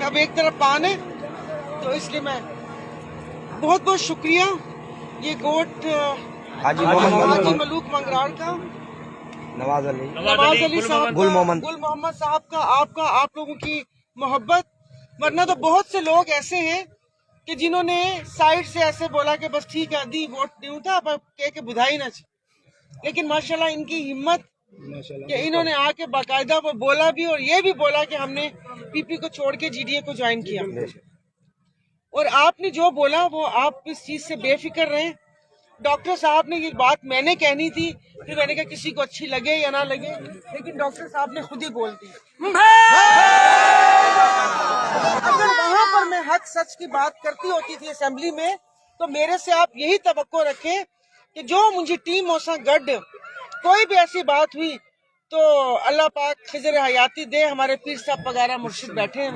अब एक तरफ पान है तो इसलिए मैं बहुत बहुत शुक्रिया ये गोट हाजी मलूक मंगरार का, नवाज अली साहब, गुल मोहम्मद साहब का, आपका, आप लोगों की मोहब्बत। वरना तो बहुत से लोग ऐसे हैं कि जिन्होंने साइड से ऐसे बोला कि बस ठीक है दी वोट दूं था अब कह के बुधाई ना चाहिए, लेकिन माशाल्लाह इनकी हिम्मत कि इन्होंने आके बाकायदा वो बोला भी और ये भी बोला कि हमने पीपी को छोड़ के जीडीए को ज्वाइन किया। और आपने जो बोला वो आप इस चीज से बेफिक्र रहे। डॉक्टर साहब ने ये बात मैंने कहनी थी, फिर मैंने कहा किसी को अच्छी लगे या ना लगे, लेकिन डॉक्टर साहब ने खुद ही बोल दी। अगर वहां पर मैं हक सच की बात करती होती थी असेंबली में, तो मेरे से आप यही तवक्को रखें कि जो मुझे टीम मोसा गढ़ कोई भी ऐसी बात हुई तो अल्लाह पाक खिजर हयाती दे, हमारे पीर साहब पगारा मुर्शिद बैठे हैं,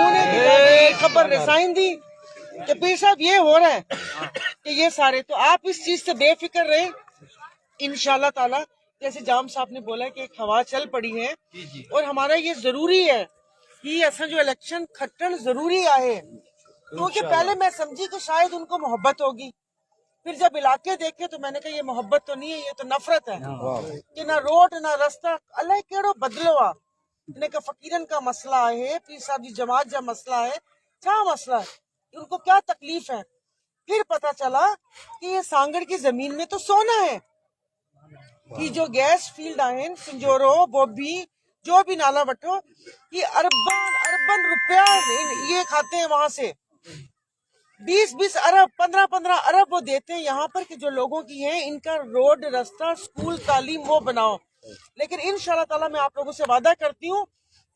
उन्हें खबर रसाइन दी कि पीर साहब ये हो रहा है कि ये सारे, तो आप इस चीज से बेफिक्र रहे इंशाल्लाह ताला। जैसे जाम साहब ने बोला कि एक हवा चल पड़ी है और हमारा ये जरूरी है कि असा जो इलेक्शन खट्टन जरूरी आए, क्योंकि पहले मैं समझी कि शायद उनको मोहब्बत होगी, फिर जब इलाके देखे तो मैंने कहा ये मोहब्बत तो नहीं है, ये तो नफरत है कि ना रोड ना रास्ता अल्लाह केड़ो बदलो आ। इन्हें का फकीरन का मसला है, पीर साहब जी जमात जा मसला है, क्या मसला है, उनको क्या तकलीफ है। फिर पता चला कि ये सांगड़ की जमीन में तो सोना है कि जो गैस फील्ड आए संजोरो बोबी जो भी नाला बटो, ये अरबन रुपया ये खाते हैं वहां से, 20-20 अरब 15-15 अरब वो देते हैं यहाँ पर कि जो लोगों की है इनका रोड रास्ता स्कूल तालीम वो बनाओ। लेकिन इंशाल्लाह ताला मैं आप लोगों से वादा करती हूँ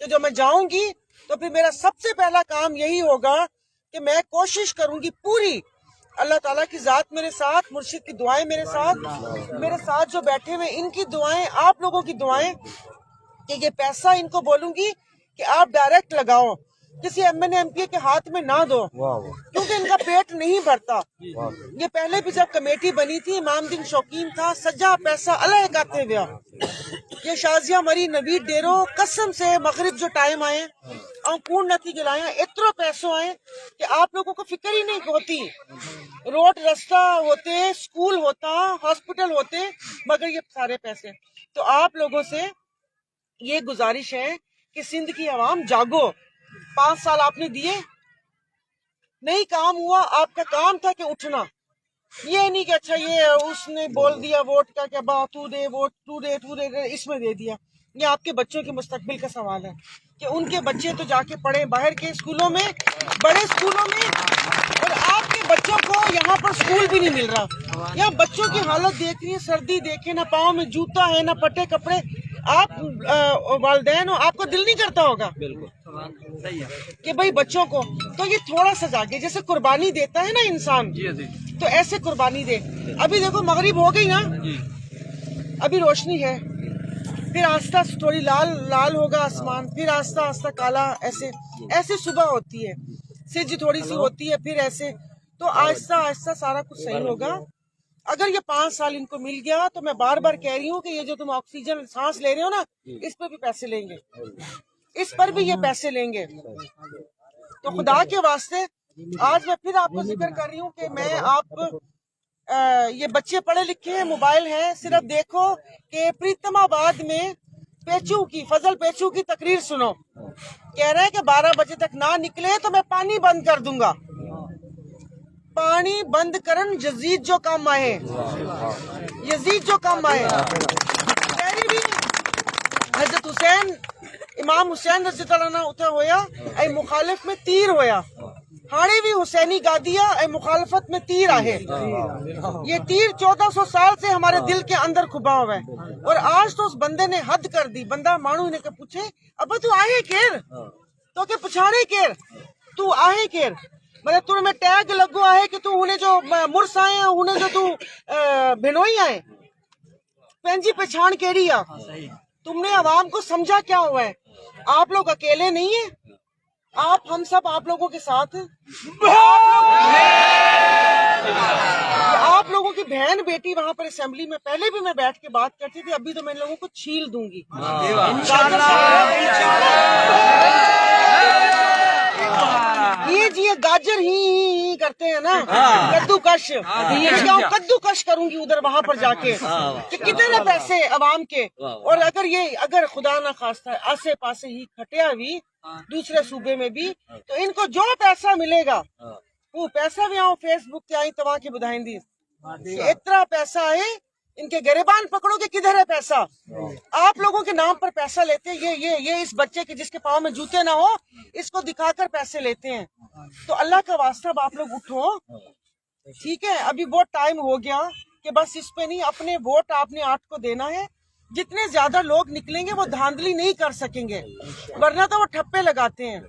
कि जो मैं जाऊंगी तो फिर मेरा सबसे पहला काम यही होगा कि मैं कोशिश करूंगी पूरी, अल्लाह ताला की जात मेरे साथ, मुर्शिद की दुआएं मेरे साथ जो बैठे हुए इनकी दुआएं, आप लोगों की दुआएं, कि ये पैसा इनको बोलूंगी कि आप डायरेक्ट लगाओ, किसी एमएनए एमपी के हाथ में ना दो, क्योंकि इनका पेट नहीं भरता। ये पहले भी जब कमेटी बनी थी इमामदीन शौकीन था, सज्जा पैसा अलग गाते हुआ, ये शाजिया मरी नवीद डेरो कसम से मगरिब जो टाइम आए और कूड़ नथी गिलाया, इतरो पैसों आए कि आप लोगों को फिक्र ही नहीं होती, रोड रास्ता होते, स्कूल होता, हॉस्पिटल होते, मगर ये सारे पैसे। तो आप लोगों से ये गुजारिश है कि सिंध की आवाम जागो। 5 साल आपने दिए, नहीं काम हुआ, आपका काम था कि उठना, ये नहीं कि अच्छा ये उसने बोल दिया वोट का क्या बात, तू दे वोट, तू दे इसमें दे दिया। ये आपके बच्चों के मुस्तकबिल का सवाल है कि उनके बच्चे तो जाके पढ़े बाहर के स्कूलों में, बड़े स्कूलों में, और आपके बच्चों को यहाँ पर स्कूल भी नहीं मिल रहा। यहाँ बच्चों की हालत देख रही है, सर्दी देखे, ना पाँव में जूता है ना पट्टे कपड़े। आप वालिदैन हो, आपको दिल नहीं करता होगा कि भाई बच्चों को, तो ये थोड़ा सा जाके जैसे कुर्बानी देता है ना इंसान, तो ऐसे कुर्बानी दे। अभी देखो मगरिब हो गई ना, अभी रोशनी है, फिर आस्ता थोड़ी लाल होगा आसमान, फिर आस्ता आस्ता काला, ऐसे सुबह होती है, सिज थोड़ी सी होती है, फिर ऐसे, तो आहिस्ता आहिस्ता सारा कुछ सही होगा। अगर ये 5 साल इनको मिल गया तो मैं बार बार कह रही हूँ कि ये जो तुम ऑक्सीजन सांस ले रहे हो ना, इस पर भी पैसे लेंगे, इस पर भी ये पैसे लेंगे। तो खुदा के वास्ते आज मैं फिर आपको जिक्र कर रही हूँ कि मैं ये बच्चे पढ़े लिखे हैं, मोबाइल है, सिर्फ देखो कि प्रीतमाबाद में फजल पेचू की तकरीर सुनो, कह रहे हैं कि 12 बजे तक ना निकले तो मैं पानी बंद कर दूंगा। पानी बंद करन यजीद जो कम आए, यजीद जो कम आए। भी हजरत हुसैन इमाम हुसैन रज़ियल्लाहु उठा होया ऐ मुखालिफ में तीर होया, हाणे भी हुसैनी गादिया ऐ मुखालफत में तीर आहे। ये तीर 1400 साल से हमारे दिल के अंदर खुबा हुआ है, और आज तो उस बंदे ने हद कर दी। बंदा मानू ने के पूछे अब तू आहे केर, तो के पछाणे केर, तू आहे केर, मतलब तुर में टैग लगो आहे कि तू उन्हें जो मुर्स आए, उन्हें जो तू भिनोई आए, पेंजी पहचान केड़ी आ। तुमने अवाम को समझा क्या हुआ है, आप लोग अकेले नहीं है, हम सब आप लोगों के साथ हैं। आप लोगों की बहन बेटी वहाँ पर असेंबली में पहले भी मैं बैठ के बात करती थी, अभी तो मैं इन लोगों को छील दूंगी। کرتے ہیں نا کدو کش, کدو کش کروں گی ادھر وہاں پر جا کے کہ کتنے پیسے عوام کے. اور اگر خدا نہ خواستہ آسے پاسے ہی کھٹیا بھی دوسرے صوبے میں بھی, تو ان کو جو پیسہ ملے گا وہ پیسہ بھی آؤ فیس بک کے آئی توا کے بدھائیں دی اتنا پیسہ ہے. ان کے گریبان پکڑو کہ کدھر ہے پیسہ. آپ لوگوں کے نام پر پیسہ لیتے ہیں. یہ اس بچے کے جس کے پاؤں میں جوتے نہ ہو اس کو دکھا کر پیسے لیتے ہیں. تو اللہ کا واسطہ اب آپ لوگ اٹھو, ٹھیک ہے. ابھی بہت ٹائم ہو گیا کہ بس اس پہ نہیں, اپنے ووٹ آپ نے 8 کو دینا ہے. جتنے زیادہ لوگ نکلیں گے وہ دھاندلی نہیں کر سکیں گے, ورنہ تو وہ ٹھپے لگاتے ہیں.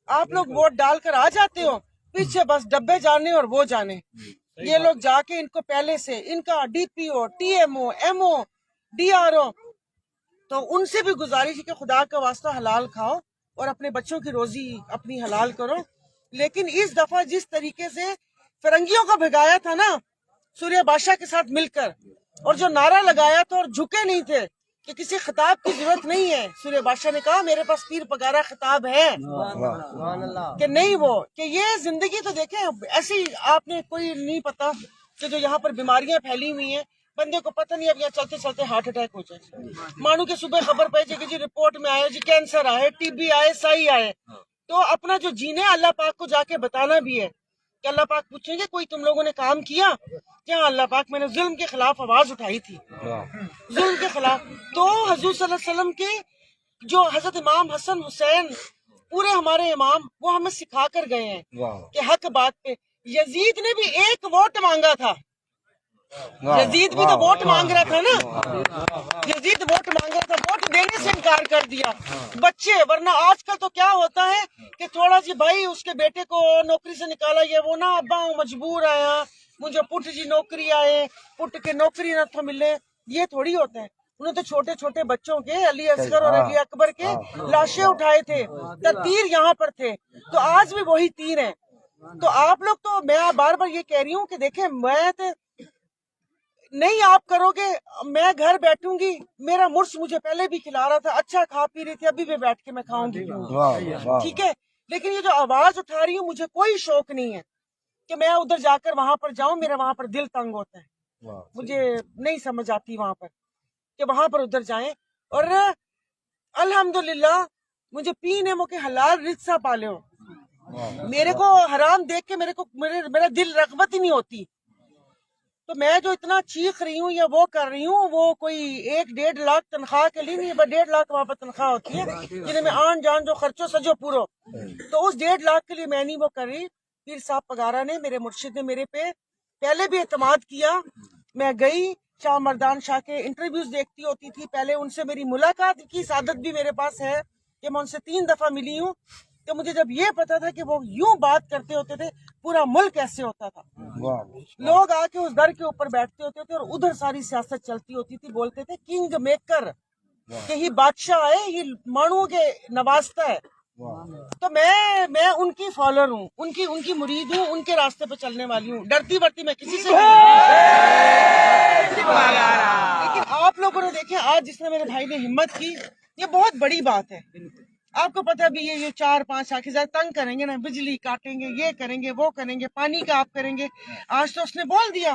آپ لوگ ووٹ ڈال کر آ جاتے ہو, پیچھے بس ڈبے جانے اور وہ جانے. یہ لوگ جا کے ان کو پہلے سے ان کا D P O, T M O, M O, D R O, تو ان سے بھی گزارش ہے کہ خدا کا واسطہ حلال کھاؤ اور اپنے بچوں کی روزی اپنی حلال کرو. لیکن اس دفعہ جس طریقے سے فرنگیوں کو بھگایا تھا نا سوریہ بادشاہ کے ساتھ مل کر, اور جو نعرہ لگایا تھا اور جھکے نہیں تھے کہ کسی خطاب کی ضرورت نہیں ہے, سوریہ بادشاہ نے کہا میرے پاس پیر پگارا خطاب ہے کہ نہیں, وہ کہ یہ زندگی تو دیکھیں ایسی. آپ نے کوئی نہیں پتا کہ جو یہاں پر بیماریاں پھیلی ہوئی ہیں, بندے کو پتہ نہیں اب یہاں چلتے چلتے ہارٹ اٹیک ہو جائے. مانو کے صبح خبر پہ کہ جی رپورٹ میں آئے جی کینسر آئے, ٹی بی آئے, سائی آئے. تو اپنا جو جینے اللہ پاک کو جا کے بتانا بھی ہے کہ اللہ پاک پوچھیں گے کوئی تم لوگوں نے کام کیا کیا؟ اللہ پاک میں نے ظلم کے خلاف آواز اٹھائی تھی, ظلم کے خلاف. تو حضور صلی اللہ علیہ وسلم کے جو حضرت امام حسن حسین پورے ہمارے امام, وہ ہمیں سکھا کر گئے ہیں کہ حق بات پہ. یزید نے بھی 1 ووٹ مانگا تھا, یزید بھی تو ووٹ مانگ رہا تھا نا, یزید ووٹ مانگ رہا تھا, ووٹ دینے سے انکار کر دیا بچے. ورنہ آج کل تو کیا ہوتا ہے کہ تھوڑا سی بھائی اس کے بیٹے کو نوکری سے نکالا, یہ وہ نا ابا ہوں مجبور آیا مجھے پٹ جی نوکری آئے, پٹ کے نوکری نہ تو ملے. یہ تھوڑی ہوتا ہے. انہوں نے تو چھوٹے چھوٹے بچوں کے علی اصغر اور علی اکبر کے لاشیں اٹھائے تھے, تیر یہاں پر تھے, تو آج بھی وہی تیر ہیں. تو آپ لوگ تو, میں بار بار یہ کہہ رہی ہوں کہ دیکھیں میں تو نہیں آپ کرو گے, میں گھر بیٹھوں گی, میرا مرس مجھے پہلے بھی کھلا رہا تھا, اچھا کھا پی رہی تھی, ابھی بھی بیٹھ کے میں کھاؤں گی, ٹھیک ہے. لیکن یہ جو آواز اٹھا رہی ہوں مجھے کوئی شوق نہیں ہے کہ میں ادھر جا کر وہاں پر جاؤں. میرا وہاں پر دل تنگ ہوتا ہے, مجھے نہیں سمجھ آتی وہاں پر کہ وہاں پر ادھر جائیں. اور الحمدللہ مجھے پینے مو کے حلال رزق پالے ہو, میرے کو حرام دیکھ کے میرا دل رغبت ہی نہیں ہوتی. تو میں جو اتنا چیخ رہی ہوں یا وہ کر رہی ہوں, وہ کوئی 1-1.5 لاکھ تنخواہ کے لیے نہیں, 1.5 لاکھ وہاں پر تنخواہ ہوتی ہے جنہیں میں آن جان جو خرچوں سجو پورو, تو اس 1.5 لاکھ کے لیے میں نہیں وہ کر رہی. پیر صاحب پگارا نے, میرے مرشد نے میرے پہ پہلے بھی اعتماد کیا. میں گئی شاہ مردان شاہ کے انٹرویوز دیکھتی ہوتی تھی, پہلے ان سے میری ملاقات کی سعادت بھی میرے پاس ہے کہ میں ان سے 3 دفعہ ملی ہوں. تو مجھے جب یہ پتا تھا کہ وہ یوں بات کرتے ہوتے تھے, پورا ملک ایسے ہوتا تھا, لوگ آ کے اس در کے اوپر بیٹھتے ہوتے تھے اور ادھر ساری سیاست چلتی ہوتی تھی, بولتے تھے کنگ میکر کہ یہ بادشاہ ہے, یہ مانو کے نوازتا ہے. تو میں ان کی فالوور ہوں, ان کی مرید ہوں, ان کے راستے پہ چلنے والی ہوں, ڈرتی ورتی میں کسی سے لیکن آپ لوگوں نے دیکھیں آج جس نے میرے بھائی نے ہمت کی, یہ بہت بڑی بات ہے. آپ کو پتا بھی یہ 4-5 آخر تنگ کریں گے نا, بجلی کاٹیں گے, یہ کریں گے, وہ کریں گے, پانی کا آپ کریں گے. آج تو اس نے بول دیا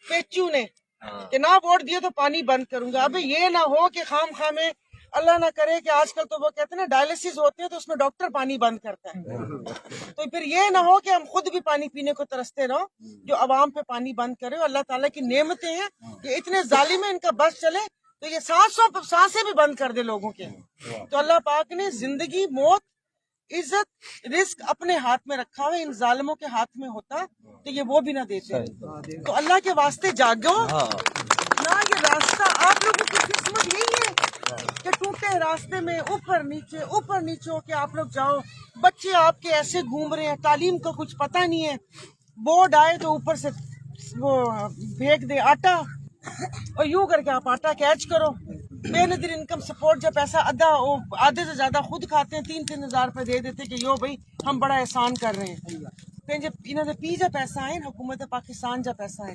پیچو نے کہ نہ ووٹ دیے تو پانی بند کروں گا. اب یہ نہ ہو کہ خام خواہ میں اللہ نہ کرے کہ آج کل تو وہ کہتے ہیں نا ڈائلسس ہوتے ہیں تو اس میں ڈاکٹر پانی بند کرتا ہے, تو پھر یہ نہ ہو کہ ہم خود بھی پانی پینے کو ترستے رہو, جو عوام پہ پانی بند کرے. اللہ تعالیٰ کی نعمتیں ہیں کہ اتنے ظالم ہیں, ان کا بس چلے تو یہ سانسیں بھی بند کر دے لوگوں کے. تو اللہ پاک نے زندگی, موت, عزت, رزق اپنے ہاتھ میں رکھا ہوا, ان ظالموں کے ہاتھ میں ہوتا تو یہ وہ بھی نہ دیتے. تو اللہ کے واسطے جاگو نہ, یہ راستہ آپ لوگوں کی قسمت یہی ہے کہ ٹوٹے راستے میں اوپر نیچے ہو کے آپ لوگ جاؤ. بچے آپ کے ایسے گھوم رہے ہیں, تعلیم کا کچھ پتہ نہیں ہے, بورڈ آئے تو اوپر سے وہ پھینک دے آٹا, اور یوں کر کے آپ آٹا کیچ کرو. بے نظیر انکم سپورٹ جب پیسہ آدھے سے زیادہ خود کھاتے ہیں, 3-3 ہزار روپے دے دیتے کہ یو بھائی ہم بڑا احسان کر رہے ہیں. پھر جب انہوں نے پی جا پیسہ آئے, حکومت پاکستان جا پیسہ آئے,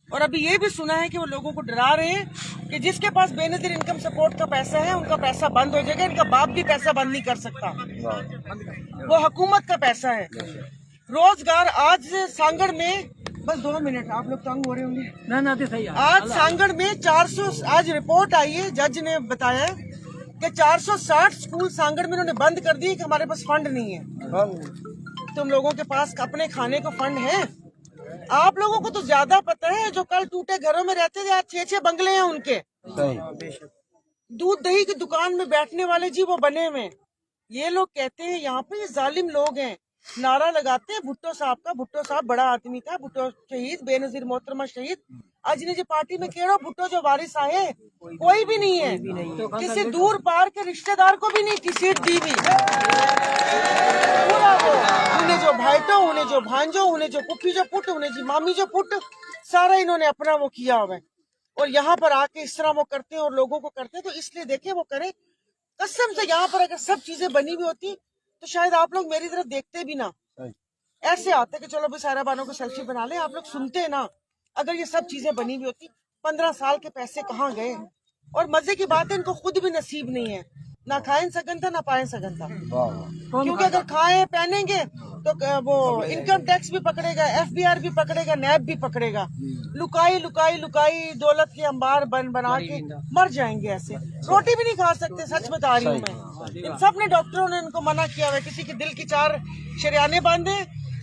اور ابھی یہ بھی سنا ہے کہ وہ لوگوں کو ڈرا رہے ہیں کہ جس کے پاس بے نظیر انکم سپورٹ کا پیسہ ہے ان کا پیسہ بند ہو جائے گا, ان کا باپ بھی پیسہ بند نہیں کر سکتا, وہ حکومت کا پیسہ ہے. रोजगार आज सांगड़ में, बस 2 मिनट, आप लोग तंग हो रहे होंगे ना सही है। आज सांगड़ में 400, आज रिपोर्ट आई है, जज ने बताया कि 460 स्कूल सांगड़ में उन्होंने बंद कर दिए कि हमारे पास फंड नहीं है। तुम लोगों के पास अपने खाने को फंड है? आप लोगों को तो ज्यादा पता है, जो कल टूटे घरों में रहते थे आज 6-6 बंगले हैं उनके। दूध दही की दुकान में बैठने वाले जी वो बने हुए। ये लोग कहते हैं यहाँ पे ये जालिम लोग हैं, नारा लगाते हैं भुट्टो साहब का। भुट्टो साहब बड़ा आदमी था, भुट्टो शहीद, बेनजीर मोहतरमा शहीद। आज ने जो पार्टी में केड़ो भुट्टो जो वारिस आए, कोई भी नहीं है, किसी दूर पार के रिश्तेदार को भी नहीं की सीट दी हुई। पूरा वो उन्हें जो भाईटो, उन्हें जो भांजो, उन्हें जो पुप्पी जो पुट, उन्हें जी मामी जो पुट, सारा इन्होंने अपना वो किया हुआ है। और यहाँ पर आके इस तरह वो करते हैं और लोगों को करते हैं। तो इसलिए देखे वो करे, कसम से यहाँ पर अगर सब चीजें बनी हुई होती तो शायद आप लोग मेरी तरफ देखते भी ना, ऐसे आते कि चलो भाई सारा बानों को सेल्फी बना ले, आप लोग सुनते ना। अगर ये सब चीजें बनी हुई होती, 15 साल के पैसे कहाँ गए? और मजे की बात है, इनको खुद भी नसीब नहीं है, ना खाए सकन था ना पाए सकन था। क्योंकि अगर खाए पहनेंगे तो वो इनकम टैक्स भी पकड़ेगा, FBI भी पकड़ेगा, NAB भी पकड़ेगा। लुकाई लुकाई लुकाई दौलत के अंबार बना के मर जाएंगे ऐसे। रोटी भी नहीं खा सकते, सच बता रही हूँ मैं। इन सब ने डॉक्टरों ने इनको मना किया हुआ है। किसी के दिल की 4 शरियाने बांधे,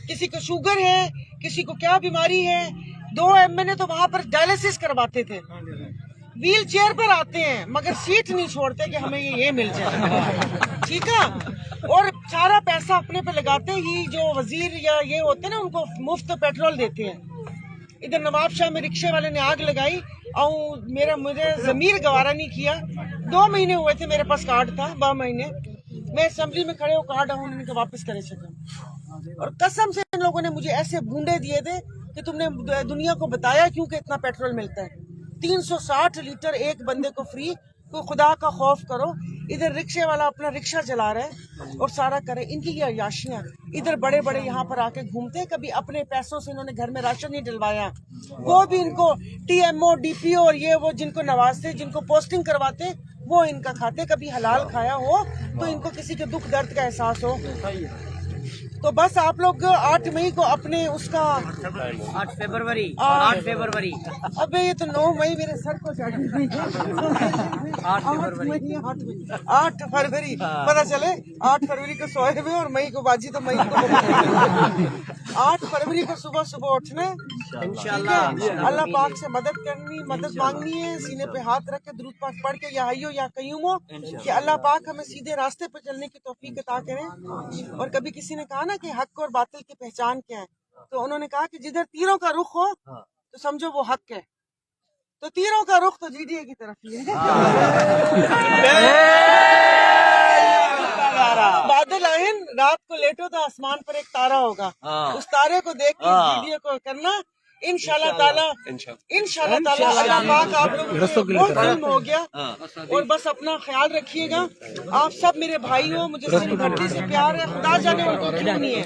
किसी को शुगर है, किसी को क्या बीमारी है। 2 MNA तो वहां पर डायलिसिस करवाते थे, व्हील चेयर पर आते हैं मगर सीट नहीं छोड़ते कि हमें ये मिल जाए, ठीक है। और सारा पैसा अपने पे लगाते ही जो वजीर या ये होते हैं ना, उनको मुफ्त पेट्रोल देते हैं। इधर नवाब शाह में रिक्शे वाले ने आग लगाई और मुझे जमीर गवारा नहीं किया। 2 महीने हुए थे, मेरे पास कार्ड था, 2 महीने मैं असेंबली में खड़े हो कार्ड उन्होंने वापस करे सके। और कसम से इन लोगों ने मुझे ऐसे बूंदे दिए थे कि तुमने दुनिया को बताया क्यों कि इतना पेट्रोल मिलता है। 360 लीटर एक बंदे को फ्री। कोई खुदा का खौफ करो। इधर रिक्शे वाला अपना रिक्शा चला रहा है और सारा करे। इनकी ये अयाशियां, इधर बड़े बड़े यहाँ पर आके घूमते हैं। कभी अपने पैसों से इन्होंने घर में राशन नहीं डलवाया, वो भी इनको TMO DPO और ये वो जिनको नवाजते, जिनको पोस्टिंग करवाते, वो इनका खाते। कभी हलाल खाया हो तो इनको किसी के दुख दर्द का एहसास हो। तो बस आप लोग 8 मई को अपने उसका 8 फरवरी अबे ये तो 9 मई मेरे सर को चढ़ गई। 8 फरवरी पता चले 8 फरवरी को सोए हुए और मई को बाजी, तो मई को 8 फरवरी को सुबह सुबह उठना इंशाल्लाह, अल्लाह पाक से मदद करनी, मदद मांगनी है, सीने पे हाथ रख के दुरूद पाक पढ़ के या हय्यो या कय्यूमो कि अल्लाह पाक हमें सीधे रास्ते पर चलने की तौफीक अता करें। और कभी किसी ने कहा ना कि हक और बातिल की पहचान क्या है, तो उन्होंने कहा कि जिधर तीरों का रुख हो तो समझो वो हक है। तो तीरों का रुख तो GDA की तरफ ही है। बादल आए, रात को लेटो तो आसमान पर एक तारा होगा, उस तारे को देख के GDA को करना इंशाल्लाह ताला अल्लाह पाक आप लोग बहुत जुल्म हो गया। और बस अपना ख्याल रखिएगा। आप सब मेरे भाई हो, मुझे सिर्फ धरती से प्यार है, खुदा जाने उनको क्यों नहीं है।